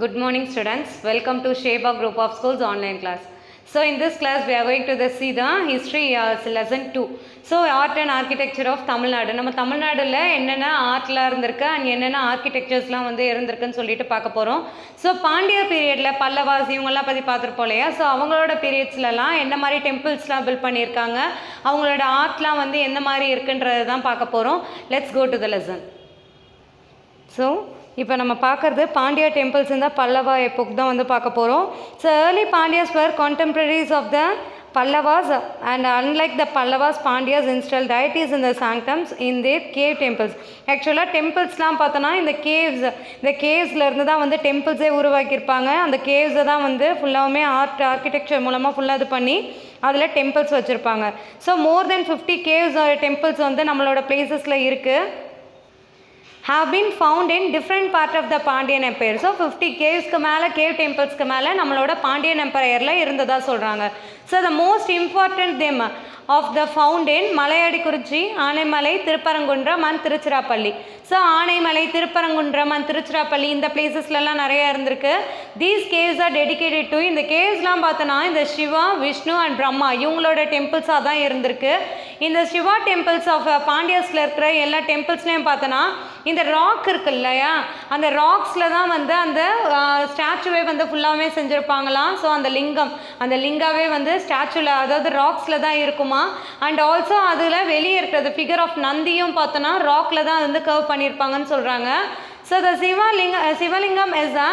Good morning students, welcome to Sheba Group of Schools online class. So in this class we are going to see the history lesson 2. So art and architecture of Tamil Nadu. நம்ம தமிழ்நாடுல என்னென்ன ஆர்ட்லாம் இருந்திருக்கு and என்னென்ன ஆர்கிடெக்சர்ஸ்லாம் வந்து இருந்திருக்குன்னு சொல்லிட்டு பார்க்க போகிறோம். ஸோ பாண்டிய பீரியடில் பல்லவாஸ் இவங்கெல்லாம் பற்றி பார்த்துருப்போம் இல்லையா. ஸோ அவங்களோட பீரியட்ஸ்லலாம் என்ன மாதிரி டெம்பிள்ஸ்லாம் பில்ட் பண்ணியிருக்காங்க, அவங்களோட ஆர்ட்லாம் வந்து எந்த மாதிரி இருக்குன்றது தான் பார்க்க போகிறோம். Let's go to the lesson. So இப்போ நம்ம பார்க்குறது பாண்டியா டெம்பிள்ஸ் இந்த பல்லவா எப்போக் தான் வந்து பார்க்க போகிறோம். So early Pandyas were contemporaries of the Pallavas and unlike the Pallavas, Pandyas installed deities in the sanctums in their cave temples. ஆக்சுவலாக டெம்பிள்ஸ்லாம் பார்த்தோன்னா இந்த கேவ்ஸ்லேருந்து தான் வந்து டெம்பிள்ஸே உருவாக்கியிருப்பாங்க. அந்த கேவ்ஸை தான் வந்து ஃபுல்லாகவுமே ஆர்கிடெக்சர் மூலமாக ஃபுல்லாக இது பண்ணி அதில் டெம்பிள்ஸ் வச்சுருப்பாங்க. ஸோ மோர் தென் 50 கேவ்ஸ் டெம்பிள்ஸ் வந்து நம்மளோட பிளேசஸில் இருக்குது. have been found in different part of the Pandyan Empire. So 50 caves-க்கு மேலே cave temples-க்கு மேலே நம்மளோட பாண்டியன் எம்பையரில் இருந்ததாக சொல்கிறாங்க. So the most important them of the found in Malayadikurichi, Anaimalai, Thirupparankundram and Tiruchirappalli. So Anaimalai, Thirupparankundram and Tiruchirappalli இந்த பிளேசஸ்லாம் நிறையா இருந்திருக்கு. These caves are dedicated to, இந்த கேவ்ஸ்லாம் பார்த்தோன்னா இந்த சிவா, விஷ்ணு அண்ட் பிரம்மா இவங்களோட டெம்பிள்ஸாக தான் இருந்திருக்கு. இந்த சிவா டெம்பிள்ஸ் ஆஃப் பாண்டியாஸில் இருக்கிற எல்லா டெம்பிள்ஸ்லேயும் பார்த்தோன்னா இந்த ராக் இருக்கு இல்லையா, அந்த ராக்ஸில் தான் வந்து அந்த ஸ்டாச்சுவே வந்து ஃபுல்லாகவே செஞ்சுருப்பாங்களாம். ஸோ அந்த லிங்காவே வந்து ஸ்டாச்சுவில் அதாவது ராக்ஸில் தான் இருக்குமா. அண்ட் ஆல்சோ அதில் வெளியே இருக்கிறது ஃபிகர் ஆஃப் நந்தியும் பார்த்தோன்னா ராக்கில் தான் வந்து கர்வ் பண்ணியிருப்பாங்கன்னு சொல்கிறாங்க. So the Sivalingam is a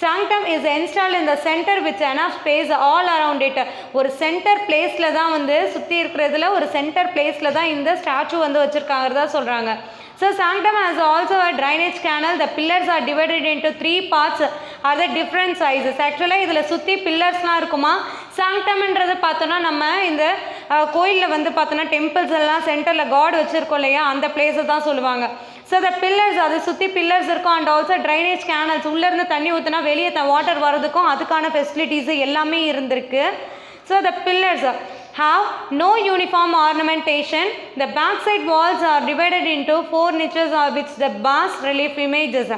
sanctum is installed in the center with enough space all around it. ஒரு சென்டர் பிளேஸில் தான் வந்து சுற்றி இருக்கிறதுல ஒரு சென்டர் பிளேஸில் தான் இந்த ஸ்டாச்சு வந்து வச்சுருக்காங்கிறதா சொல்கிறாங்க. So sanctum has also a drainage canal. The pillars are divided into 3 parts are the different sizes. ஆக்சுவலாக இதில் சுற்றி பில்லர்ஸ்லாம் இருக்குமா. சாங்டம்ன்றது பார்த்தோன்னா நம்ம இந்த கோயிலில் வந்து பார்த்தோன்னா டெம்பிள்ஸ் எல்லாம் சென்டரில் காட் வச்சுருக்கோம் இல்லையா, அந்த பிளேஸை தான் சொல்லுவாங்க. ஸோ த பில்லர்ஸ் அதை சுற்றி பில்லர்ஸ் இருக்கும். அண்ட் ஆல்சோ ட்ரைனேஜ் கேனல்ஸ், உள்ளேருந்து தண்ணி ஊற்றினா வெளியே வாட்டர் வர்றதுக்கும் அதுக்கான ஃபெசிலிட்டிஸு எல்லாமே இருந்திருக்கு. So the pillars have no uniform ornamentation. The backside walls are divided into 4 niches which the bas relief images.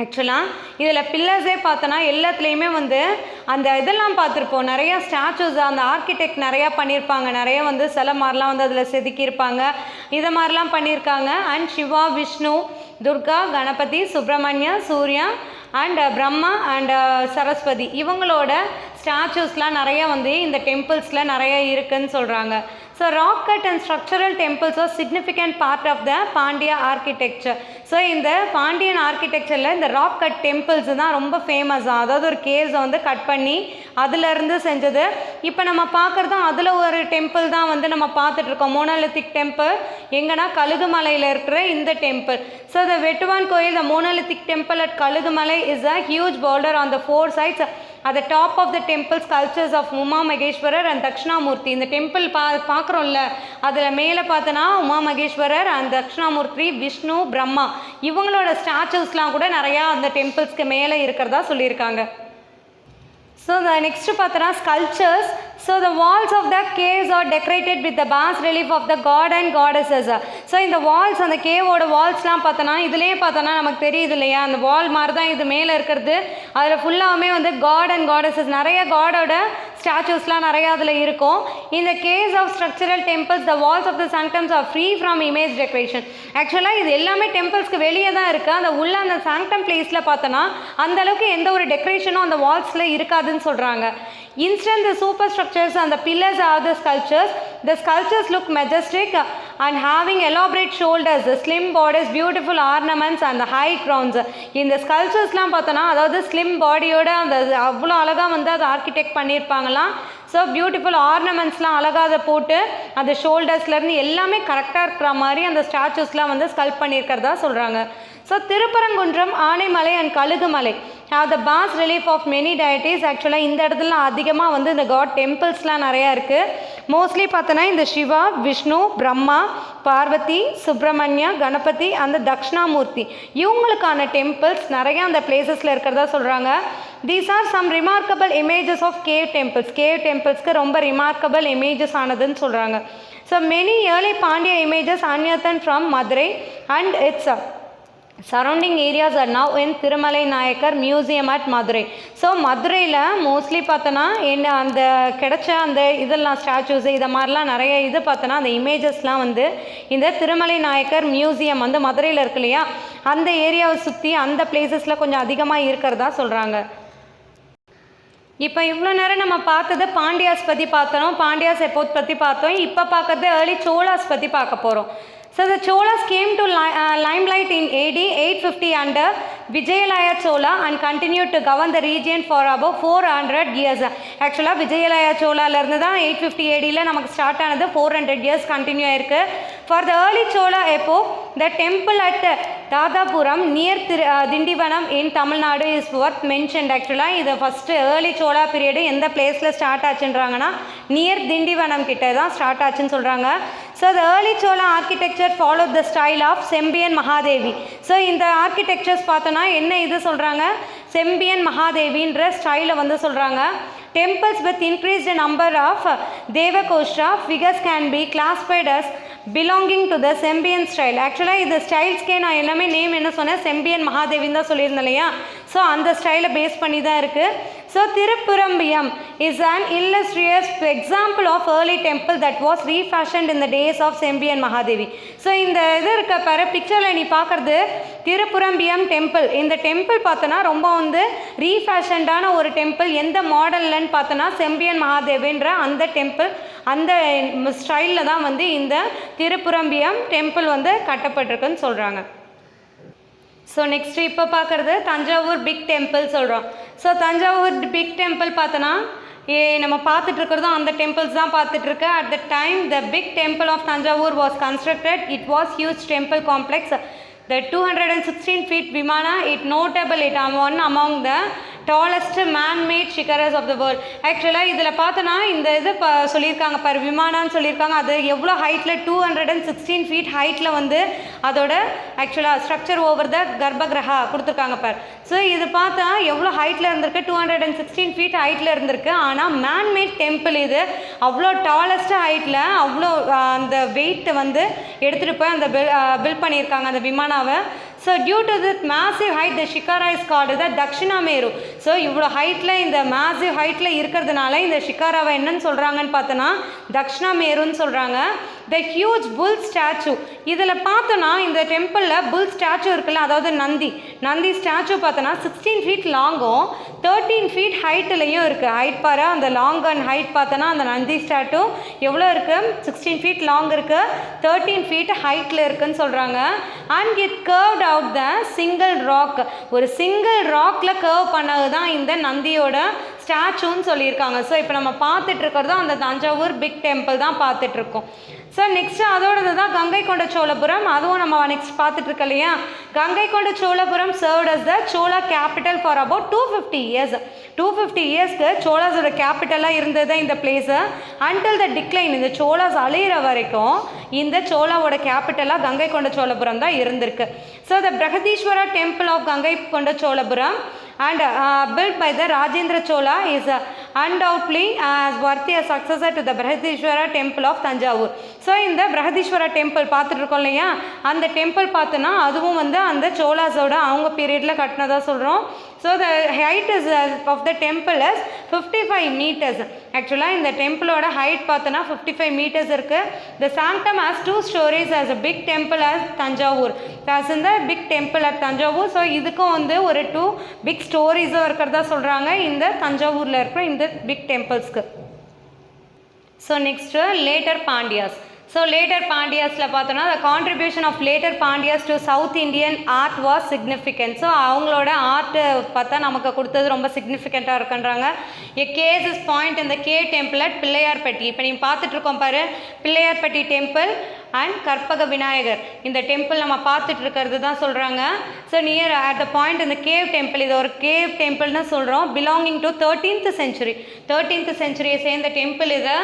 ஆக்சுவலாக இதில் பில்லர்ஸே பார்த்தோன்னா எல்லாத்துலேயுமே வந்து அந்த இதெல்லாம் பார்த்துருப்போம், நிறையா ஸ்டாச்சூஸ் அந்த ஆர்கிடெக்ட் நிறையா பண்ணியிருப்பாங்க, நிறைய வந்து சில மாதிரிலாம் வந்து அதில் செதுக்கியிருப்பாங்க, இதை மாதிரிலாம் பண்ணியிருக்காங்க. And Shiva, Vishnu, Durga, Ganapathi, Subramanya, Surya and Brahma and Saraswati இவங்களோட ஸ்டாச்சூஸ்லாம் நிறையா வந்து இந்த டெம்பிள்ஸில் நிறையா இருக்குதுன்னு சொல்கிறாங்க. So rock cut and structural temples are significant part of the Pandya architecture. So இந்த பாண்டியன் ஆர்கிடெக்சரில் இந்த ராக் கட் டெம்பிள்ஸ் தான் ரொம்ப ஃபேமஸாக, அதாவது ஒரு கேவ்ஸை வந்து கட் பண்ணி அதிலேருந்து செஞ்சது. இப்போ நம்ம பார்க்குறதும் அதில் ஒரு டெம்பிள் தான் வந்து நம்ம பார்த்துட்ருக்கோம், மோனோலித்திக் டெம்பிள். எங்கன்னா கழுகுமலையில் இருக்கிற இந்த temple. So the Vettuvan Koil, the monolithic temple at Kazhugumalai is a huge boulder on the 4 sides. At the top of the temple sculptures of Uma Maheshwarar and Dakshinamurti. இந்த டெம்பிள் பார்க்குறோம்ல, அதில் மேலே பார்த்தோன்னா உமா மகேஸ்வரர் அண்ட் தக்ஷணாமூர்த்தி, விஷ்ணு, பிரம்மா இவங்களோட ஸ்டாச்சூஸ்லாம் கூட நிறையா அந்த டெம்பிள்ஸ்க்கு மேலே இருக்கிறதா சொல்லியிருக்காங்க. ஸோ த நெக்ஸ்ட் பார்த்தோன்னா sculptures. So the walls of the caves are decorated with the bas relief of the god and goddesses. So இந்த வால்ஸ், அந்த கேவோட வால்ஸ்லாம் பார்த்தோன்னா இதுலேயே பார்த்தோன்னா நமக்கு தெரியுது இல்லையா, அந்த வால் மாதிரி தான் இது மேலே இருக்கிறது. அதில் ஃபுல்லாகவுமே வந்து காட் அண்ட் காடஸஸ் நிறைய காடோட ஸ்டாச்சூஸ்லாம் நிறையா அதில் இருக்கும். இந்த caves of structural temples, the walls of the sanctums are free from image decoration. ஆக்சுவலாக இது எல்லாமே டெம்பிள்ஸ்க்கு வெளியே தான் இருக்குது. அந்த உள்ள அந்த சாங்டம் பிளேஸில் பார்த்தோன்னா அந்தளவுக்கு எந்த ஒரு டெக்கரேஷனும் அந்த வால்ஸில் இருக்காதுன்னு சொல்கிறாங்க. Instead, the superstructures and the pillars are the sculptures. The sculptures look majestic and having elaborate shoulders, the slim bodies, beautiful ornaments and the high crowns. இந்த ஸ்கல்ப்சர்ஸ்லாம் பார்த்தோன்னா அதாவது ஸ்லிம் பாடியோட அந்த அவ்வளோ அழகாக வந்து அதை ஆர்கிடெக்ட் பண்ணியிருப்பாங்களாம். ஸோ பியூட்டிஃபுல் ஆர்னமெண்ட்ஸ்லாம் அழகாக அதை போட்டு அந்த ஷோல்டர்ஸ்லேருந்து எல்லாமே கரெக்டாக இருக்கிற மாதிரி அந்த ஸ்டாச்சூஸ்லாம் வந்து ஸ்கல்ப் பண்ணியிருக்கிறதா சொல்கிறாங்க. So Thiruparankundram, Anaimalai and Kazhugumalai have the bas relief of many deities. ஆக்சுவலாக இந்த இடத்துல அதிகமாக வந்து இந்த காட் டெம்பிள்ஸ்லாம் நிறையா இருக்குது. மோஸ்ட்லி பார்த்தோன்னா இந்த சிவா, விஷ்ணு, பிரம்மா, பார்வதி, சுப்பிரமணியா, கணபதி அந்த தக்ஷணாமூர்த்தி இவங்களுக்கான டெம்பிள்ஸ் நிறையா அந்த பிளேசஸில் இருக்கிறதா சொல்கிறாங்க. These are some remarkable images of cave temples. Cave temples-க்கு ரொம்ப remarkable images ஆனதுன்னு சொல்கிறாங்க. So many early Pandya images unearthed from Madurai and its surrounding areas are now in Thirumalai Nayakkar museum at Madurai. So மதுரையில் மோஸ்ட்லி பார்த்தோன்னா என்ன அந்த கிடைச்ச அந்த இதெல்லாம் ஸ்டாச்சூஸு இதை மாதிரிலாம் நிறைய இது பார்த்தோன்னா அந்த இமேஜஸ்லாம் வந்து இந்த திருமலை நாயக்கர் மியூசியம் வந்து மதுரையில் இருக்கு இல்லையா, அந்த ஏரியாவை சுற்றி அந்த பிளேசஸில் கொஞ்சம் அதிகமாக இருக்கிறதா சொல்கிறாங்க. இப்போ இவ்வளோ நேரம் நம்ம பார்த்தது பாண்டியாஸ் பற்றி பார்த்தோம், பாண்டியாஸ் எப்போது பற்றி பார்த்தோம். இப்போ பார்க்கறது ஏர்லி சோலாஸ் பற்றி பார்க்க போகிறோம். So the Cholas came to limelight in AD 850 under Vijayalaya Chola and continued to govern the region for about 400 years. Actually Vijayalaya Chola lernu da 850 AD la namak start aanadhu 400 years continue aayirukku. For the early Chola epoch, the temple at Dadapuram near Dindivanam in Tamil Nadu is worth mentioned. Actually இது first early Chola period எந்த பிளேஸில் start ஆச்சுன்றாங்கன்னா near Tindivanam கிட்ட தான் start ஆச்சுன்னு சொல்கிறாங்க. So the early Chola architecture followed the style of Sembiyan Mahadevi. So இந்த architectures பார்த்தோன்னா என்ன இது சொல்கிறாங்க, செம்பியன் மகாதேவின்ற ஸ்டைலில் வந்து சொல்கிறாங்க. Temples with increased number of Devakosha figures can be classified as belonging to the Sembiyan style. Actually இந்த ஸ்டைல்ஸ்க்கே நான் எல்லாமே நேம் என்ன சொன்னேன், செம்பியன் மகாதேவின்னு தான் சொல்லியிருந்தேன் இல்லையா. ஸோ அந்த ஸ்டைலை பேஸ் பண்ணி தான் இருக்குது. So Thiruppurambiyam is an illustrious example of early temple that was refashioned in the days of Sembiyan Mahadevi. So இந்த இது இருக்க பாரு பிக்சரில் நீ பார்க்குறது திருப்புரம்பியம் டெம்பிள். இந்த டெம்பிள் பார்த்தோன்னா ரொம்ப வந்து ரீஃபேஷன்டான ஒரு டெம்பிள். எந்த மாடல்லன்னு பார்த்தோன்னா செம்பியன் மகாதேவின்ற அந்த டெம்பிள், அந்த ஸ்டைலில் தான் வந்து இந்த திருப்புரம்பியம் டெம்பிள் வந்து கட்டப்பட்டிருக்குன்னு சொல்கிறாங்க. ஸோ நெக்ஸ்ட் இப்போ பார்க்குறது தஞ்சாவூர் பிக் டெம்பிள் சொல்கிறோம். ஸோ தஞ்சாவூர் பிக் டெம்பிள் பார்த்தோன்னா நம்ம பார்த்துட்டு இருக்கிறதும் அந்த டெம்பிள்ஸ் தான் பார்த்துட்ருக்கு. At the time the big temple of Thanjavur was constructed. It was huge temple complex. The 216 feet Vimana, it notable it one among the tallest man-made shikaras of the world. ஆக்சுவலாக இதில் பார்த்தோன்னா இந்த இது சொல்லியிருக்காங்க பாரு, விமானான்னு சொல்லியிருக்காங்க. அது எவ்வளோ ஹைட்டில் 216 feet ஹைட்டில் வந்து அதோட ஆக்சுவலாக ஸ்ட்ரக்சர் ஓவர் த கர்ப்பகிரஹா கொடுத்துருக்காங்க பாரு. ஸோ இது பார்த்தா எவ்வளோ ஹைட்டில் இருந்திருக்கு, 216 feet ஹைட்டில் இருந்திருக்கு. ஆனால் மேன்மேட் டெம்பிள் இது அவ்வளோ டாலஸ்ட் ஹைட்டில் அவ்வளோ அந்த வெயிட்டை வந்து எடுத்துகிட்டு போய் அந்த பில்ட் பண்ணியிருக்காங்க அந்த விமானாவை. So due to this massive height, the shikara is called the Dakshina Meru. So இவ்வளோ ஹைட்டில் இந்த massive ஹைட்டில் இருக்கிறதுனால இந்த ஷிகாராவை என்னன்னு சொல்கிறாங்கன்னு பார்த்தோன்னா தக்ஷிணா மேருன்னு சொல்கிறாங்க. The huge bull statue, இதில் பார்த்தோன்னா இந்த டெம்பிளில் புல் ஸ்டாச்சு இருக்குல்ல, அதாவது நந்தி ஸ்டாச்சு பார்த்தோன்னா 16 feet லாங்கும் 13 feet ஹைட்டிலையும் இருக்குது. ஹைட் பாரு, அந்த லாங் அண்ட் ஹைட் பார்த்தோன்னா அந்த நந்தி ஸ்டாச்சு எவ்வளோ இருக்குது, 16 feet லாங் இருக்குது, 13 feet ஹைட்டில் இருக்குதுன்னு சொல்கிறாங்க. And it curved out the single rock, ஒரு சிங்கிள் ராக்கில் கர்வ் பண்ணது தான் இந்த நந்தியோட ஸ்டாச்சுன்னு சொல்லியிருக்காங்க. ஸோ இப்போ நம்ம பார்த்துட்டு இருக்கிறதும் அந்த தஞ்சாவூர் பிக் டெம்பிள் தான் பார்த்துட்ருக்கோம். ஸோ நெக்ஸ்ட்டு அதோடது தான் கங்கை கொண்ட சோழபுரம். அதுவும் நம்ம நெக்ஸ்ட் பார்த்துட்ருக்க இல்லையா. Gangaikonda Cholapuram served as the Chola capital for about 250 years. 250 yearsக்கு சோழாஸோட கேபிட்டலாக இருந்தது தான் இந்த பிளேஸு. அன்டில் த டிக்ளைன், இந்த சோழாஸ் அழியிற வரைக்கும் இந்த சோழாவோட கேபிட்டலாக கங்கை கொண்ட சோழபுரம் தான் இருந்திருக்கு. So the Brihadeeswara temple of Gangaikonda Cholapuram and built by the Rajendra Chola is undoubtedly as worthy a successor to the Brihadishwara temple of Tanjavur. So இந்த பிரகதீஸ்வரா டெம்பிள் பார்த்துட்டு இருக்கோம் இல்லையா, அந்த டெம்பிள் பார்த்தோன்னா அதுவும் வந்து அந்த சோலாஸோட அவங்க பீரியடில் கட்டினதாக சொல்கிறோம். So the height is of the temple is 55 meters. ஆக்சுவலாக இந்த டெம்பிளோட ஹைட் பார்த்தோன்னா 55 meters இருக்குது. The sanctum has 2 stories as a big temple as Thanjavur, as in the big temple at Thanjavur. So இதுக்கும் வந்து ஒரு 2 big ஸ்டோரிஸும் இருக்கிறதா சொல்கிறாங்க இந்த தஞ்சாவூரில் இருக்கிற இந்த பிக் டெம்பிள்ஸ்க்கு. So next later Pandyas. So later பாண்டியாஸில் பார்த்தோன்னா the contribution of later Pandyas to South Indian art was significant. So அவங்களோட ஆர்ட்டு பார்த்தா நமக்கு கொடுத்தது ரொம்ப சிக்னிஃபிகண்ட்டாக இருக்குன்றாங்க. A case is point in the cave temple at Pillaiyarpatti. இப்போ நீங்கள் பார்த்துட்ருக்கோம் பாரு, பிள்ளையார்பட்டி டெம்பிள் அண்ட் கற்பக விநாயகர், இந்த டெம்பிள் நம்ம பார்த்துட்டு இருக்கிறது தான் சொல்கிறாங்க. So near at the point இந்த கேவ் டெம்பிள், இது ஒரு கேவ் டெம்பிள்னு சொல்கிறோம். Belonging to 13th century, 13th century சேர்ந்த டெம்பிள் இது.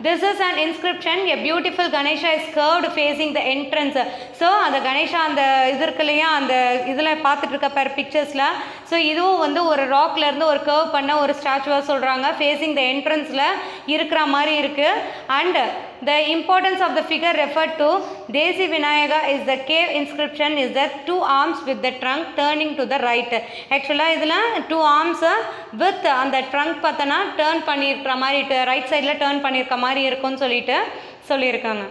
This is an inscription, a beautiful Ganesha is carved facing the entrance. So அந்த கணேஷா அந்த இது இருக்கு இல்லையா, அந்த இதில் பார்த்துட்டு இருக்க பார் பிக்சர்ஸில். ஸோ ஸோ இதுவும் வந்து ஒரு ராக்லேருந்து ஒரு கர்வ் பண்ண ஒரு ஸ்டாச்சுவாக சொல்கிறாங்க. ஃபேஸிங் த என்ட்ரன்ஸில் இருக்கிற மாதிரி இருக்குது. And the importance of the figure referred to Desi Vinayaka is the cave inscription is the two arms with the trunk turning to the right. Actually இதில் two arms with அந்த trunk பார்த்தனா turn பண்ணியிருக்கிற மாதிரி right சைடில் turn பண்ணியிருக்க மாதிரி இருக்கும்னு சொல்லியிருக்காங்க.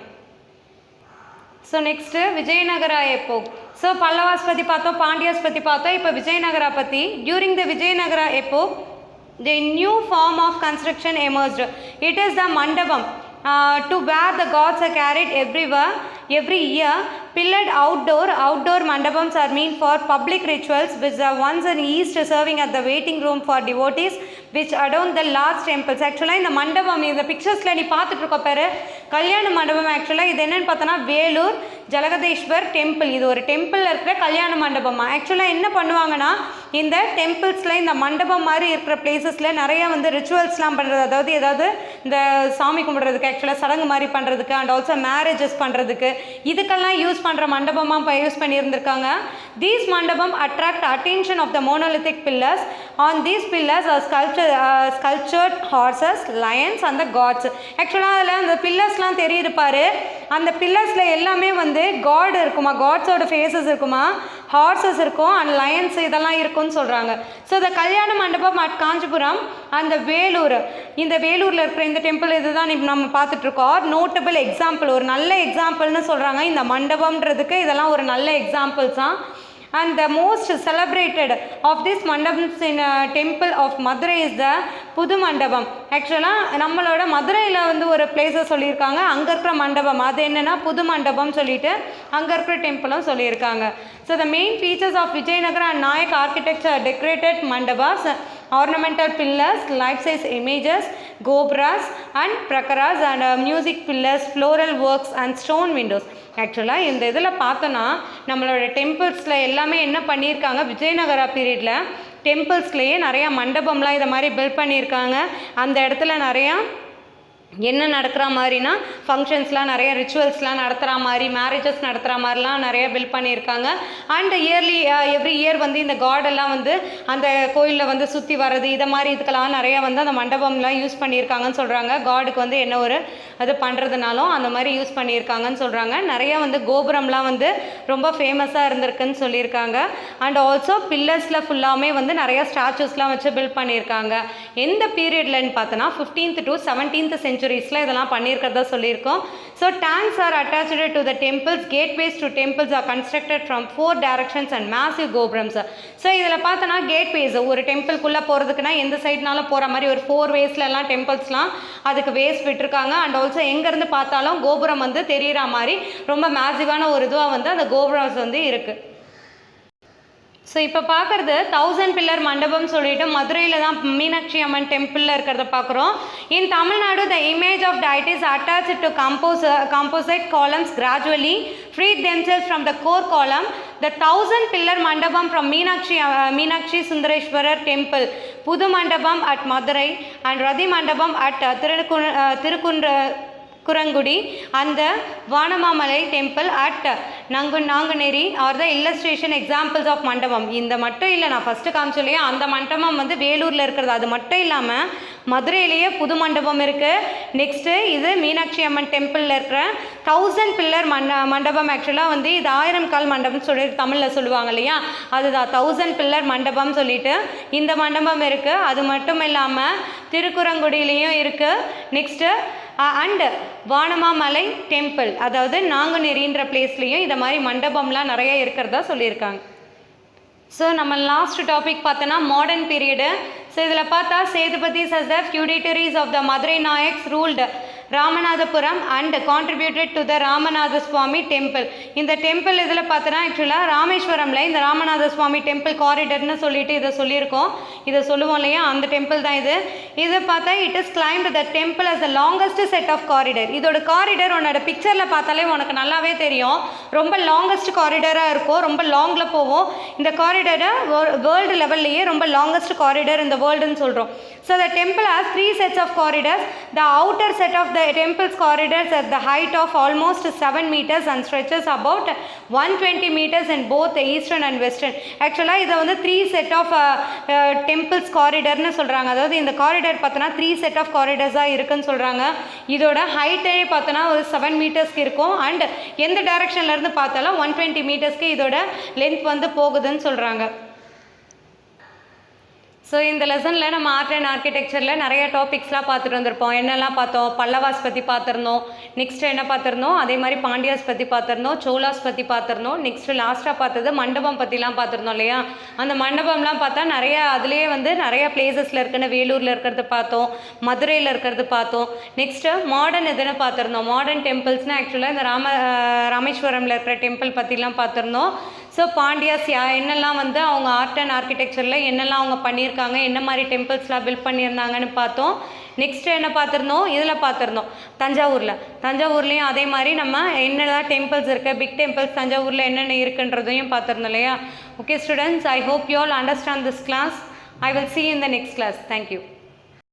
So next Vijayanagara epoch. So Pallavas பற்றி பார்த்தோம், பாண்டியாஸ் பற்றி பார்த்தோம். இப்போ விஜயநகரா பற்றி. During the Vijayanagara epoch the new form of construction emerged. It is the mandapam. To where the gods are carried every year. Pillared outdoor mandapams are meant for public rituals, which are once in east serving as the waiting room for devotees which adorn the large temples. Actually இந்த மண்டபம் இந்த பிக்சர்ஸில் நீ பார்த்துட்டு இருக்க பாரு, கல்யாண மண்டபம். ஆக்சுவலாக இது என்னென்னு பார்த்தோன்னா வேலூர் ஜலகதேஸ்வர் டெம்பிள். இது ஒரு டெம்பிளில் இருக்கிற கல்யாண மண்டபமா. ஆக்சுவலாக என்ன பண்ணுவாங்கன்னா இந்த டெம்பிள்ஸில் இந்த மண்டபம் மாதிரி இருக்கிற பிளேசஸில் நிறையா வந்து ரிச்சுவல்ஸ்லாம் பண்ணுறது, அதாவது ஏதாவது இந்த சாமி கும்பிட்றதுக்கு ஆக்சுவலாக சடங்கு மாதிரி பண்ணுறதுக்கு அண்ட் ஆல்சோ மேரேஜஸ் பண்ணுறதுக்கு இதுக்கெல்லாம் யூஸ் பண்ணுற மண்டபமாக யூஸ் பண்ணியிருந்திருக்காங்க. These mandapam attract attention of the monolithic pillars. On these pillars sculptured horses, lions and the gods. ஆக்சுவலாக அதில் அந்த பில்லர்ஸ்லாம் தெரியிருப்பார். அந்த பில்லர்ஸில் எல்லாமே வந்து காட் இருக்குமா, காட்ஸோட ஃபேஸஸ் இருக்குமா, ஹார்சஸ் இருக்கும் அண்ட் லயன்ஸ் இதெல்லாம் இருக்கும்னு சொல்கிறாங்க. ஸோ இந்த கல்யாண மண்டபம் அட் காஞ்சிபுரம் அந்த வேலூர், இந்த வேலூரில் இருக்கிற இந்த டெம்பிள் இதுதான் இப்போ நம்ம பார்த்துட்ருக்கோம். நோட்டபிள் எக்ஸாம்பிள், ஒரு நல்ல எக்ஸாம்பிள்னு சொல்கிறாங்க இந்த மண்டபம்ன்றதுக்கு. இதெல்லாம் ஒரு நல்ல எக்ஸாம்பிள்ஸ் தான். And the most celebrated of this mandapams in temple of Madurai is the புது மண்டபம். ஆக்சுவலாக நம்மளோட மதுரையில் வந்து ஒரு பிளேஸை சொல்லியிருக்காங்க, அங்கே இருக்கிற மண்டபம் அது என்னென்னா புது மண்டபம் சொல்லிட்டு அங்கே இருக்கிற டெம்பிளும் சொல்லியிருக்காங்க. So the main features of Vijayanagara and Nayak architecture decorated mandapas, ornamental pillars, life-size images, gobras and prakaras and music pillars, floral works and stone windows. ஆக்சுவலாக இந்த இதில் பார்த்தோன்னா நம்மளோட டெம்பிள்ஸில் எல்லாமே என்ன பண்ணியிருக்காங்க, விஜயநகரா பீரியடில் டெம்பிள்ஸ்லேயே நிறையா மண்டபம்லாம் இதை மாதிரி பில்ட் பண்ணியிருக்காங்க. அந்த இடத்துல நிறையா என்ன நடக்கிற மாதிரினா ஃபங்க்ஷன்ஸ்லாம் நிறைய ரிச்சுவல்ஸ்லாம் நடத்துகிற மாதிரி, மேரேஜஸ் நடத்துகிற மாதிரிலாம் நிறைய பில்ட் பண்ணியிருக்காங்க. அண்ட் எவ்ரி இயர் வந்து இந்த காடெல்லாம் வந்து அந்த கோயிலில் வந்து சுற்றி வர்றது இதை மாதிரி இதுக்கெல்லாம் நிறையா வந்து அந்த மண்டபம்லாம் யூஸ் பண்ணியிருக்காங்கன்னு சொல்கிறாங்க. காடுக்கு வந்து என்ன ஒரு அது பண்ணுறதுனாலும் அந்த மாதிரி யூஸ் பண்ணியிருக்காங்கன்னு சொல்கிறாங்க. நிறையா வந்து கோபுரம்லாம் வந்து ரொம்ப ஃபேமஸாக இருந்திருக்குன்னு சொல்லியிருக்காங்க. அண்ட் ஆல்சோ பில்லர்ஸில் ஃபுல்லாமே வந்து நிறையா ஸ்டாச்சுஸ்லாம் வச்சு பில்ட் பண்ணியிருக்காங்க. எந்த பீரியட்லன்னு பார்த்தோன்னா 15th to 17th century இதெல்லாம் பண்ணியிருக்கிறதா சொல்லியிருக்கோம். So tanks are attached to the temples. Gateways to temples are constructed from 4 directions and massive gopurams. So இதில் பார்த்தோன்னா கேட்வேஸ் ஒரு டெம்பிள்குள்ளே போகிறதுக்குன்னா எந்த சைட்னாலும் போகிற மாதிரி ஒரு 4 வேஸ்லலாம் டெம்பிள்ஸ்லாம் அதுக்கு வேஸ் விட்டுருக்காங்க. அண்ட் ஆல்சோ எங்கேருந்து பார்த்தாலும் கோபுரம் வந்து தெரிகிற மாதிரி ரொம்ப மேசிவான ஒரு இதுவாக வந்து அந்த கோபுரம்ஸ் வந்து இருக்குது. ஸோ இப்போ பார்க்குறது 1000 பில்லர் மண்டபம் சொல்லிட்டு மதுரையில் தான் மீனாட்சி அம்மன் டெம்பிளில் இருக்கிறத பார்க்குறோம். In Tamil Nadu the image of deities attached to composite columns gradually freed themselves from the core column. The 1000 pillar mandapam from Meenakshi Sundareshwarar temple, Pudu mandapam at Madurai and Radhi mandapam at Kurangudi and the Vanamamalai temple at Nanganeri are the illustration examples of mandapam. இந்த மட்டும் இல்லை, நான் first காமிச்சலையே அந்த மண்டபம் வந்து வேலூரில் இருக்கிறது. அது மட்டும் இல்லாமல் மதுரையிலேயே புது மண்டபம் இருக்குது. நெக்ஸ்ட்டு இது மீனாட்சி அம்மன் டெம்பிளில் இருக்கிற 1000 பில்லர் மண்டபம். ஆக்சுவலாக வந்து இது 1000 கால் மண்டபம்னு சொல்லி தமிழில் சொல்லுவாங்க இல்லையா, அதுதான் 1000 பில்லர் மண்டபம் சொல்லிட்டு இந்த மண்டபம் இருக்குது. அது மட்டும் இல்லாமல் திருக்குறங்குடியிலையும் இருக்குது. நெக்ஸ்ட்டு அண்ட் வானமாமலை டெம்பிள், அதாவது நாங்குநெறின்ற பிளேஸ்லேயும் இதை மாதிரி மண்டபம்லாம் நிறைய இருக்கிறதா சொல்லியிருக்காங்க. ஸோ நம்ம லாஸ்ட் டாபிக் பார்த்தோன்னா மாடர்ன் பீரியடு. ஸோ இதில் பார்த்தா Sethupathis as the feudatories of the Madurai Nayaks ruled Ramanathapuram and contributed to the Ramanatha Swami temple. இந்த டெம்பிள் இதில் பார்த்தோன்னா ஆக்சுவலாக ராமேஸ்வரமில் இந்த ராமநாத சுவாமி டெம்பிள் காரிடர்னு சொல்லிட்டு இதை சொல்லியிருக்கோம். இதை சொல்லுவோம் இல்லையா, அந்த டெம்பிள் தான் இது. இதை பார்த்தா it is claimed the temple as the longest set of corridor. இதோட காரிடர் உன்னோட பிக்சரில் பார்த்தாலே உனக்கு நல்லாவே தெரியும், ரொம்ப லாங்கஸ்ட் காரிடராக இருக்கும், ரொம்ப லாங்கில் போவோம். இந்த காரிடரை வேர்ல்டு லெவல்லையே ரொம்ப லாங்கஸ்ட் காரிடர் இந்த வேர்ல்டுன்னு சொல்கிறோம். So the temple has 3 sets of corridors. The outer set of the temples corridors at the height of almost 7 meters and stretches about 120 meters in both eastern and western. Actually இதை வந்து 3 set of temples corridorனு சொல்கிறாங்க. அதாவது இந்த corridor பார்த்தோன்னா 3 set of corridors-ஆக இருக்குன்னு சொல்கிறாங்க. இதோட ஹைட்டே பார்த்தோன்னா ஒரு 7 மீட்டர்ஸ்க்கு இருக்கும். அண்ட் எந்த டைரக்ஷன்லேருந்து பார்த்தாலும் 120 மீட்டர்ஸ்க்கு இதோட லென்த் வந்து போகுதுன்னு சொல்கிறாங்க. ஸோ இந்த லெசனில் நம்ம ஆர்ட் அண்ட் ஆர்கிடெக்சரில் நிறைய டாபிக்ஸ்லாம் பார்த்துட்டு வந்திருப்போம். என்னெல்லாம் பார்த்தோம்? பல்லவாஸ் பற்றி பார்த்துருந்தோம். நெக்ஸ்ட்டு என்ன பார்த்துருந்தோம்? அதே மாதிரி பாண்டியாஸ் பற்றி பார்த்துருந்தோம், சோலாஸ் பற்றி பார்த்துருந்தோம். நெக்ஸ்ட்டு லாஸ்ட்டாக பார்த்தது மண்டபம் பற்றிலாம் பார்த்துருந்தோம் இல்லையா? அந்த மண்டபம்லாம் பார்த்தா நிறைய அதுலேயே வந்து நிறைய பிளேசஸில் இருக்குன்னு வேலூரில் இருக்கிறது பார்த்தோம், மதுரையில் இருக்கிறது பார்த்தோம். நெக்ஸ்ட்டு மாடர்ன் எதுன்னு பார்த்துருந்தோம். மாடர்ன் டெம்பிள்ஸ்னால் ஆக்சுவலாக இந்த ராமேஸ்வரமில் இருக்கிற டெம்பிள் பற்றிலாம் பார்த்துருந்தோம். ஸோ பாண்டியாஸ் என்னெல்லாம் வந்து அவங்க ஆர்ட் அண்ட் ஆர்கிடெக்சரில் என்னெல்லாம் அவங்க பண்ணியிருக்காங்க, என்ன மாதிரி டெம்பிள்ஸ்லாம் பில்ட் பண்ணியிருந்தாங்கன்னு பார்த்தோம். நெக்ஸ்ட்டு என்ன பார்த்துருந்தோம்? இதில் பார்த்துருந்தோம் தஞ்சாவூர்லேயும் அதே மாதிரி நம்ம என்னெல்லாம் டெம்பிள்ஸ் இருக்குது, பிக் டெம்பிள்ஸ் தஞ்சாவூரில் என்னென்ன இருக்குன்றதையும் பார்த்துருந்தோம் இல்லையா? Okay students, I hope you all understand this class. I will see you in the next class. Thank you.